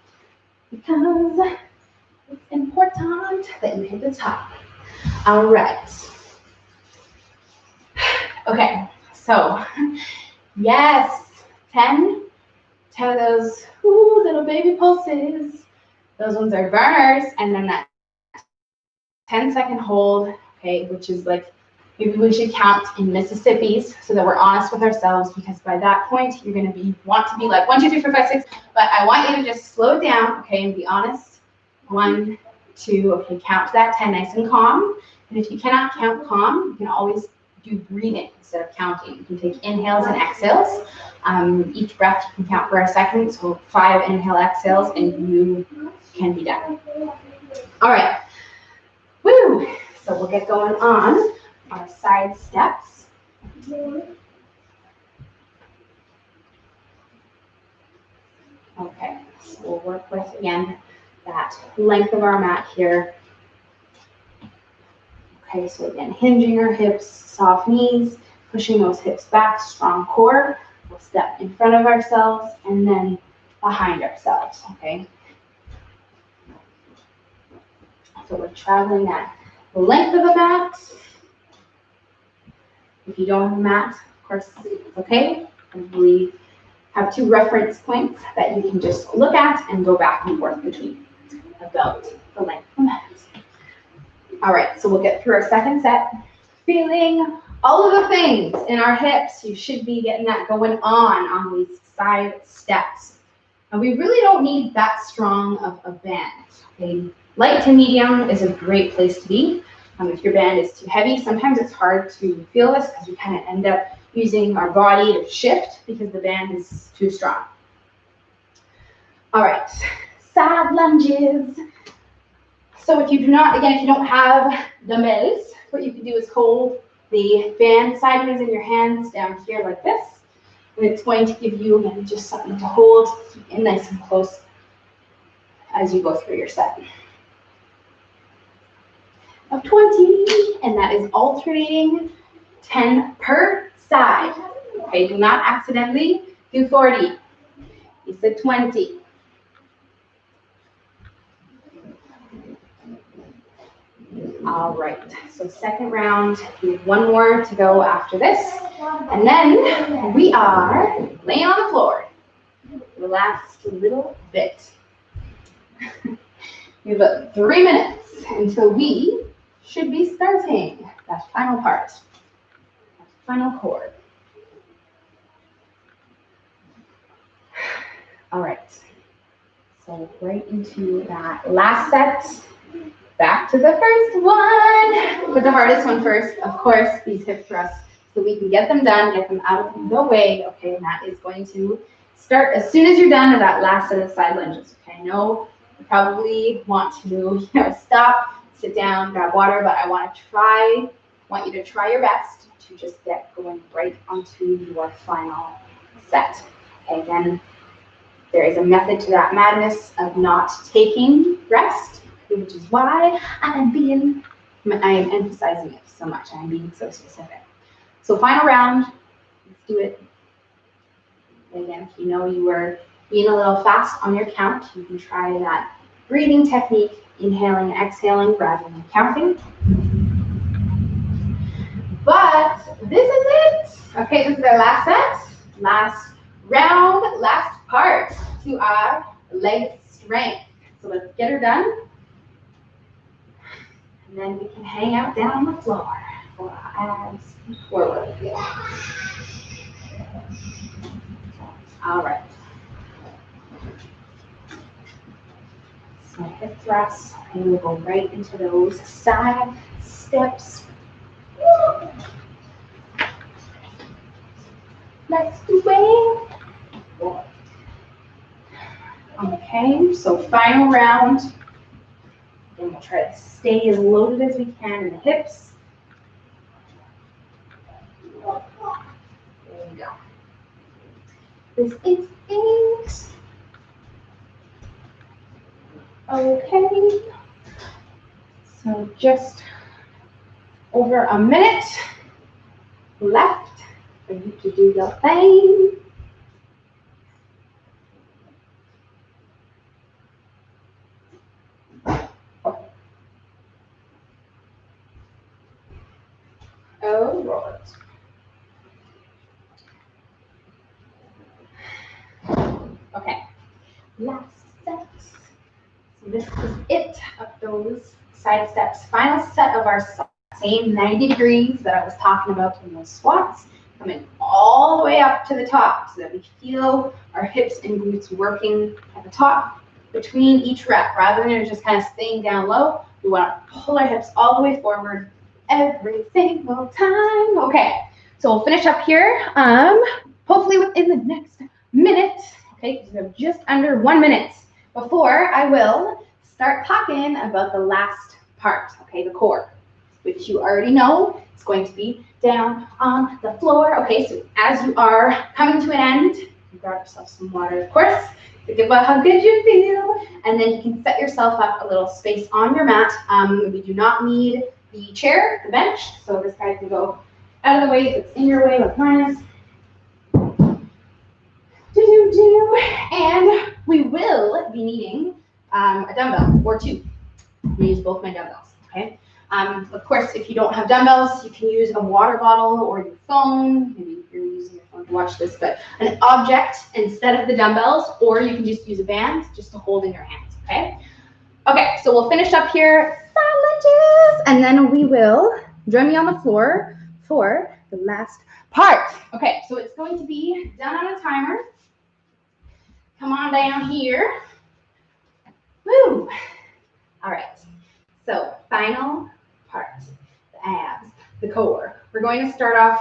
Because it's important that you hit the top. All right. Okay, so yes, 10 of those little baby pulses. Those ones are burners, and then that 10-second hold, okay, which is like, maybe we should count in Mississippi's so that we're honest with ourselves, because by that point you're going to want to be like 1, 2, 3, 4, 5, 6, but I want you to just slow down, okay, and be honest. 1, 2, okay, count to that 10 nice and calm. And if you cannot count calm, you can always do breathing instead of counting. You can take inhales and exhales. Each breath you can count for a second, so 5 inhale exhales, and you can be done. All right. Woo! So we'll get going on our side steps. Okay, so we'll work with, again, that length of our mat here. Okay, so again, hinging our hips, soft knees, pushing those hips back, strong core. We'll step in front of ourselves and then behind ourselves, okay? So we're traveling that length of the mat. If you don't have a mat, of course, it's okay. We have 2 reference points that you can just look at and go back and forth between about the length of the mat. All right, so we'll get through our second set. Feeling all of the things in our hips. You should be getting that going on these side steps. And we really don't need that strong of a band. Okay? Light to medium is a great place to be. If your band is too heavy, sometimes it's hard to feel this because we kind of end up using our body to shift because the band is too strong. All right, side lunges. So if you do not, again, if you don't have dumbbells, what you can do is hold the band sideways in your hands down here like this. And it's going to give you, again, just something to hold, keep it nice and close as you go through your set. Of 20, and that is alternating 10 per side. Okay, do not accidentally do 40. You said 20. All right, so second round, we have 1 more to go after this. And then we are laying on the floor. Relax a little bit. We have about 3 minutes until we should be starting that final part, that final chord. So right into that last set. Back to the first one. But the hardest one first, of course, these hip thrusts. So we can get them done, get them out of the way. Okay, and that is going to start as soon as you're done with that last set of side lunges. Okay, I know you probably want to, stop, sit down, grab water, but I want you to try your best to just get going right onto your final set. Okay, again, there is a method to that madness of not taking rest, which is why I am emphasizing it so much. I'm being so specific. So final round, let's do it. Again, if you know you were being a little fast on your count, you can try that breathing technique, inhaling and exhaling rather than counting. But this is it. Okay, this is our last set, last round, last part to our leg strength. So let's get her done. And then we can hang out down on the floor for our abs forward. All right. So hip thrusts, and we'll go right into those side steps. Let's do it. Okay, so final round. And we'll try to stay as loaded as we can in the hips. There we go. This is it. Okay. So just over a minute left for you to do your thing. Oh, Lord. Okay, last steps. So this is it of those side steps. Final set of our same 90 degrees that I was talking about in those squats. Coming all the way up to the top so that we feel our hips and glutes working at the top between each rep. Rather than just kind of staying down low, we want to pull our hips all the way forward every single time. Okay, so we'll finish up here, hopefully within the next minute. Okay, because we have just under 1 minute before I will start talking about the last part, okay, the core, which you already know is going to be down on the floor. Okay, so as you are coming to an end, you grab yourself some water, of course. Think about how good you feel, and then you can set yourself up a little space on your mat. We do not need the chair, the bench, so this guy can go out of the way if it's in your way, like mine is. And we will be needing a dumbbell or two. I'm gonna use both my dumbbells, okay? Of course, if you don't have dumbbells, you can use a water bottle or your phone. Maybe you're using your phone to watch this, but an object instead of the dumbbells, or you can just use a band just to hold in your hands, okay? Okay, so we'll finish up here, side lunges, and then we will join me on the floor for the last part. Okay, so it's going to be done on a timer. Come on down here. Woo! All right, so final part, the abs, the core. We're going to start off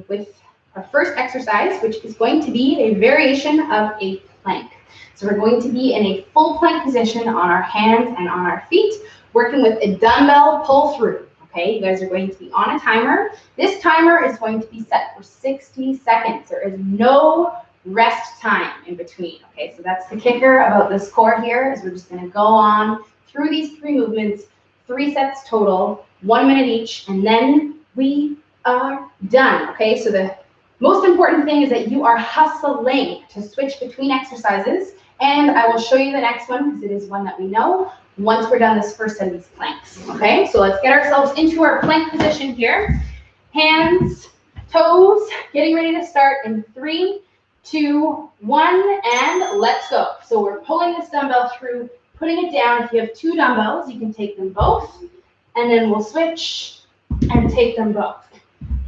with our first exercise, which is going to be a variation of a plank. So we're going to be in a full plank position on our hands and on our feet, working with a dumbbell pull through. Okay, you guys are going to be on a timer. This timer is going to be set for 60 seconds. There is no rest time in between. Okay, so that's the kicker about this core here, is we're just going to go on through these 3 movements, 3 sets total, 1 minute each, and then we are done. Okay, so the most important thing is that you are hustling to switch between exercises, and I will show you the next one because it is one that we know once we're done this first set of these planks. Okay, so let's get ourselves into our plank position here. Hands, toes, getting ready to start in 3, 2, 1, and let's go. So we're pulling this dumbbell through, putting it down. If you have 2 dumbbells, you can take them both, and then we'll switch and take them both.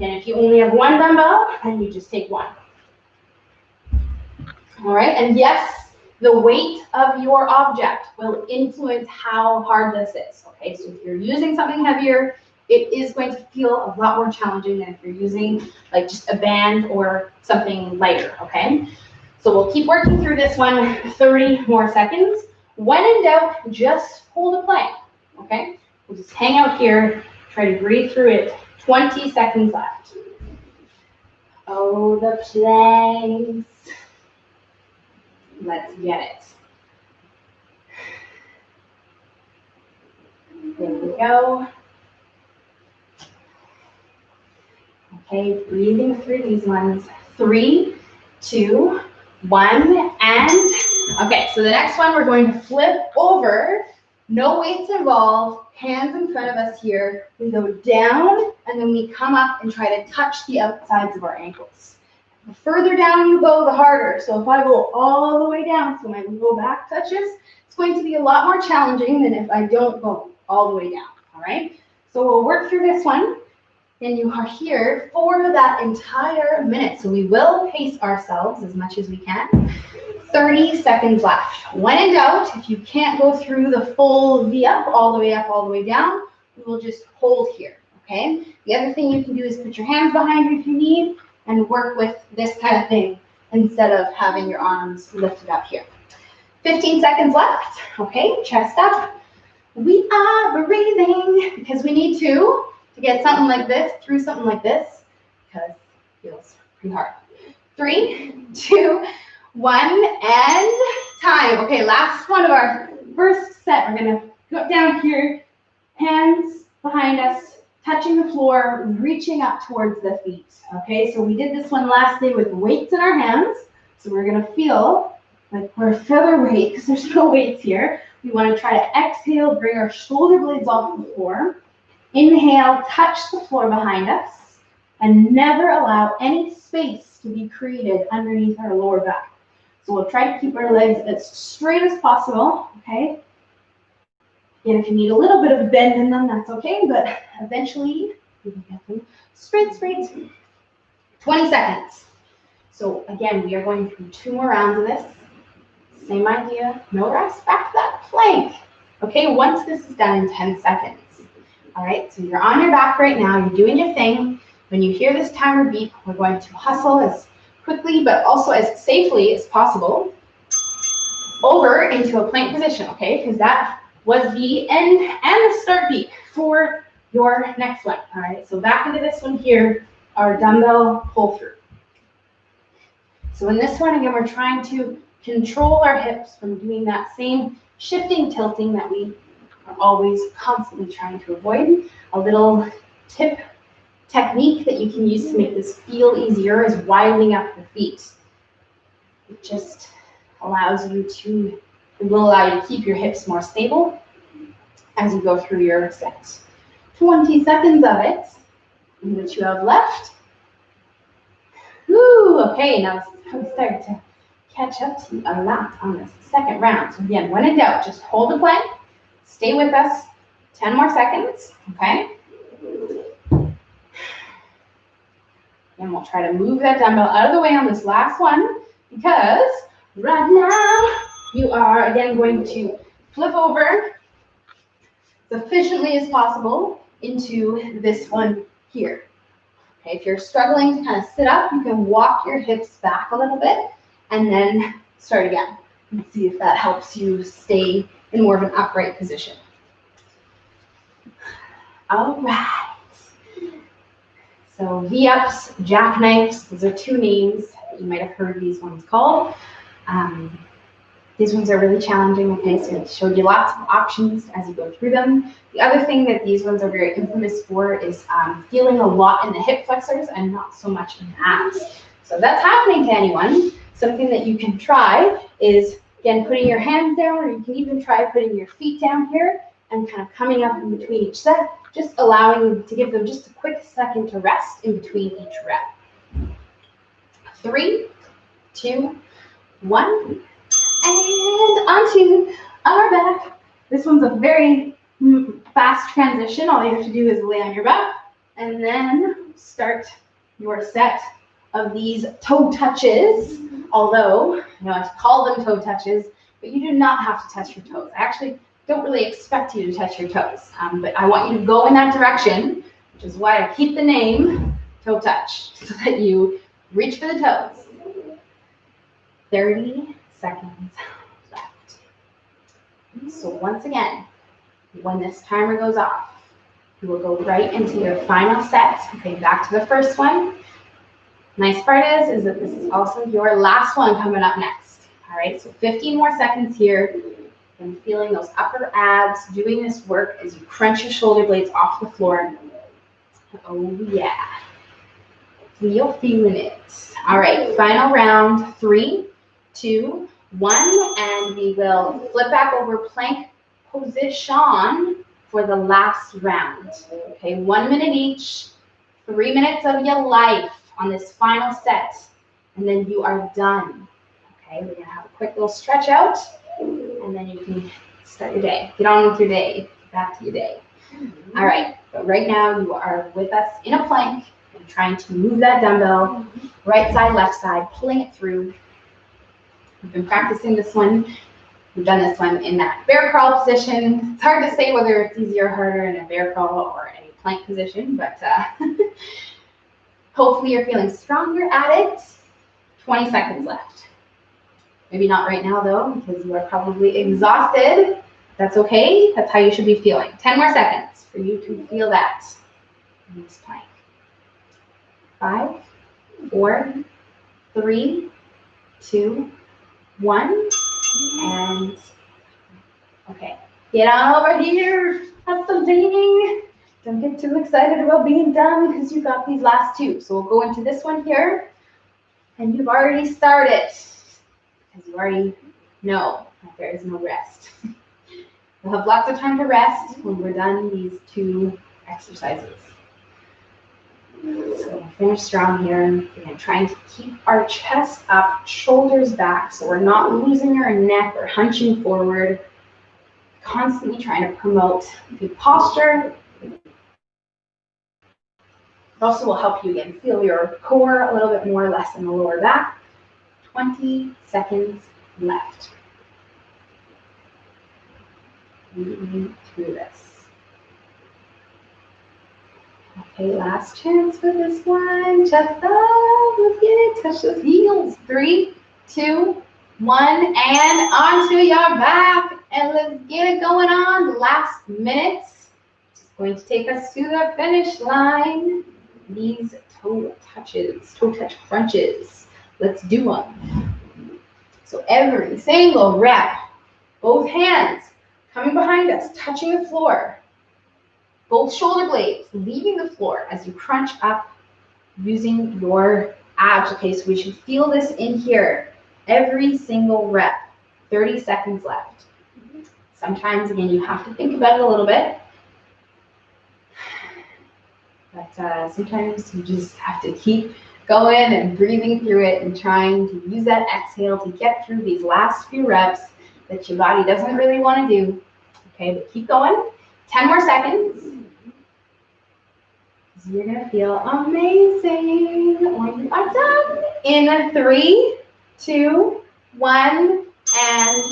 And if you only have 1 dumbbell, then you just take 1. All right, and yes, The weight of your object will influence how hard this is, okay? So if you're using something heavier, it is going to feel a lot more challenging than if you're using like just a band or something lighter, okay? So we'll keep working through this one, 30 more seconds. When in doubt, just hold a plank, okay? We'll just hang out here, try to breathe through it. 20 seconds left. Oh, the planks. Let's get it. There we go. Okay, breathing through these ones. 3, 2, 1, and okay, so the next one we're going to flip over. No weights involved, hands in front of us here. We go down and then we come up and try to touch the outsides of our ankles. The further down you go, the harder. So if I go all the way down, so my low back touches, it's going to be a lot more challenging than if I don't go all the way down, all right? So we'll work through this one, and you are here for that entire minute. So we will pace ourselves as much as we can. 30 seconds left. When in doubt, if you can't go through the full V up, all the way down, we will just hold here, okay? The other thing you can do is put your hands behind you if you need, and work with this kind of thing instead of having your arms lifted up here. 15 seconds left, okay, chest up. We are breathing because we need to get something like this through something like this because it feels pretty hard. 3, 2, 1, and time. Okay, last one of our first set. We're gonna go down here, hands behind us, touching the floor, reaching up towards the feet. Okay, so we did this one last day with weights in our hands. So we're gonna feel like we're featherweight because there's no weights here. We want to try to exhale, bring our shoulder blades off the floor. Inhale, touch the floor behind us, and never allow any space to be created underneath our lower back. So we'll try to keep our legs as straight as possible, okay? And if you need a little bit of bend in them, that's okay, but eventually we can get them straight. 20 seconds. So again, we are going through 2 more rounds of this. Same idea, no rest, back to that plank. Okay, once this is done in 10 seconds. All right, so you're on your back right now, you're doing your thing. When you hear this timer beep, we're going to hustle as quickly but also as safely as possible over into a plank position, okay? Because that was the end and the start beat for your next one, all right? So back into this one here, our dumbbell pull through. So in this one, again, we're trying to control our hips from doing that same shifting, tilting that we are always constantly trying to avoid. A little tip technique that you can use to make this feel easier is widening up the feet. It just allows you to, it will allow you to keep your hips more stable as you go through your set. 20 seconds of it, which you have left. Woo, okay, now I'm starting to catch up to you a lot on this second round. So again, when in doubt, just hold the plank, stay with us, 10 more seconds, okay? And we'll try to move that dumbbell out of the way on this last one because right now you are again going to flip over as efficiently as possible into this one here. Okay, if you're struggling to kind of sit up, you can walk your hips back a little bit and then start again. And see if that helps you stay in more of an upright position. All right. So V-ups, jackknives, those are 2 names that you might have heard these ones called. These ones are really challenging, okay, so it showed you lots of options as you go through them. The other thing that these ones are very infamous for is feeling a lot in the hip flexors and not so much in the abs. So if that's happening to anyone, something that you can try is, again, putting your hands down, or you can even try putting your feet down here and kind of coming up in between each set, just allowing you to give them just a quick second to rest in between each rep. 3, 2, 1, and onto our back. This one's a very fast transition. All you have to do is lay on your back and then start your set of these toe touches although I call them toe touches, but you do not have to touch your toes. I actually don't really expect you to touch your toes, but I want you to go in that direction, which is why I keep the name toe touch, so that you reach for the toes. 30 seconds left. So once again, when this timer goes off, you will go right into your final set. Okay, back to the first one. Nice part is that this is also your last one coming up next. All right, so 15 more seconds here. And feeling those upper abs, doing this work as you crunch your shoulder blades off the floor. Oh yeah, you're feeling it. All right, final round, 3, 2, 1, and we will flip back over plank position for the last round. Okay, 1 minute each, 3 minutes of your life on this final set, and then you are done. Okay, we're gonna have a quick little stretch out, and then you can start your day. Get on with your day, back to your day. All right, but right now you are with us in a plank and trying to move that dumbbell, right side, left side, pulling it through. We've been practicing this one. We've done this one in that bear crawl position. It's hard to say whether it's easier or harder in a bear crawl or a plank position, but hopefully you're feeling stronger at it. 20 seconds left. Maybe not right now though, because you are probably exhausted. That's okay. That's how you should be feeling. 10 more seconds for you to feel that in this plank. 5, 4, 3, 2, 1, and okay. Get on over here. Have some training. Don't get too excited about being done because you got these last 2. So we'll go into this one here, and you've already started. Because you already know that there is no rest. We'll have lots of time to rest when we're done these 2 exercises. So we'll finish strong here. Again, trying to keep our chest up, shoulders back, so we're not losing our neck or hunching forward. Constantly trying to promote good posture. It also will help you again feel your core a little bit more, less in the lower back. 20 seconds left. Moving through this. Okay, last chance for this one. Chest up. Let's get it. Touch those heels. 3, 2, 1, and onto your back. And let's get it going on. The last minutes. It's going to take us to the finish line. These toe touches, toe touch crunches. Let's do them. So every single rep, both hands coming behind us, touching the floor. Both shoulder blades leaving the floor as you crunch up using your abs. Okay, so we should feel this in here. Every single rep. 30 seconds left. Sometimes, again, you have to think about it a little bit. But sometimes you just have to keep going and breathing through it and trying to use that exhale to get through these last few reps that your body doesn't really want to do. Okay, but keep going. 10 more seconds. So you're going to feel amazing when you are done. In 3, 2, 1, and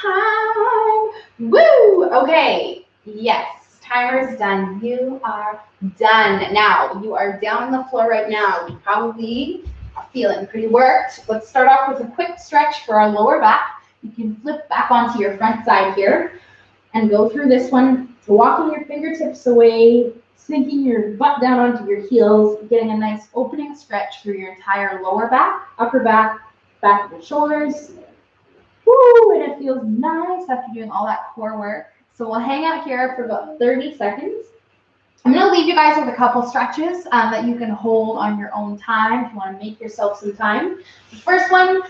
time. Woo! Okay, yes. Timer's done. You are done. Now, you are down on the floor right now. You probably are feeling pretty worked. Let's start off with a quick stretch for our lower back. You can flip back onto your front side here and go through this one. Walking your fingertips away, sinking your butt down onto your heels, getting a nice opening stretch through your entire lower back, upper back, back of the shoulders. Woo! And it feels nice after doing all that core work. So we'll hang out here for about 30 seconds. I'm going to leave you guys with a couple stretches that you can hold on your own time if you want to make yourself some time. The first one,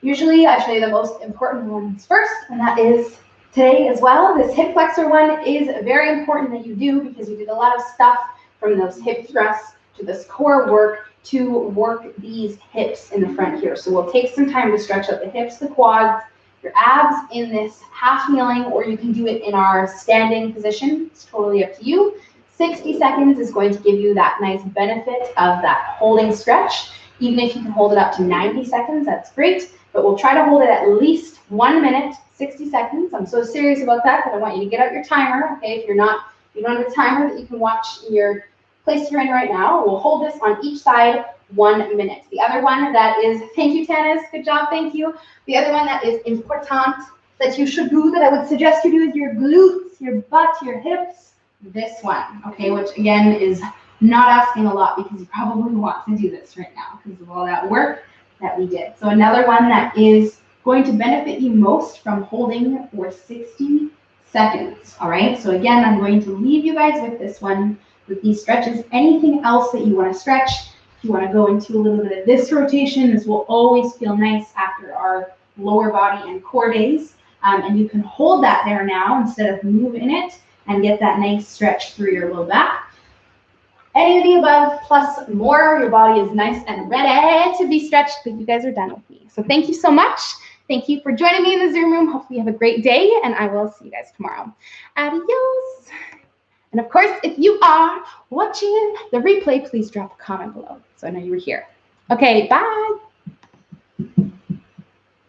usually I show you the most important ones first, and that is today as well. This hip flexor one is very important that you do because we did a lot of stuff from those hip thrusts to this core work to work these hips in the front here. So we'll take some time to stretch out the hips, the quads, your abs in this half kneeling, or you can do it in our standing position. It's totally up to you. 60 seconds is going to give you that nice benefit of that holding stretch. Even if you can hold it up to 90 seconds, that's great. But we'll try to hold it at least 1 minute, 60 seconds. I'm so serious about that I want you to get out your timer, okay? If you don't have a timer that you can watch in your place you're in right now, we'll hold this on each side 1 minute. The other one that is, thank you, Tanis, good job, thank you. The other one that is important that you should do, that I would suggest you do, is your glutes, your butt, your hips, this one, okay? Which again is not asking a lot because you probably want to do this right now because of all that work that we did. So another one that is going to benefit you most from holding for 60 seconds, all right? So again, I'm going to leave you guys with this one, with these stretches. Anything else that you want to stretch, if you want to go into a little bit of this rotation, this will always feel nice after our lower body and core days. And you can hold that there now instead of moving it and get that nice stretch through your low back. Any of the above plus more, your body is nice and ready to be stretched, but you guys are done with me. So thank you so much. Thank you for joining me in the Zoom room. Hopefully you have a great day, and I will see you guys tomorrow. Adios. And of course, if you are watching the replay, please drop a comment below so I know you were here. Okay, bye.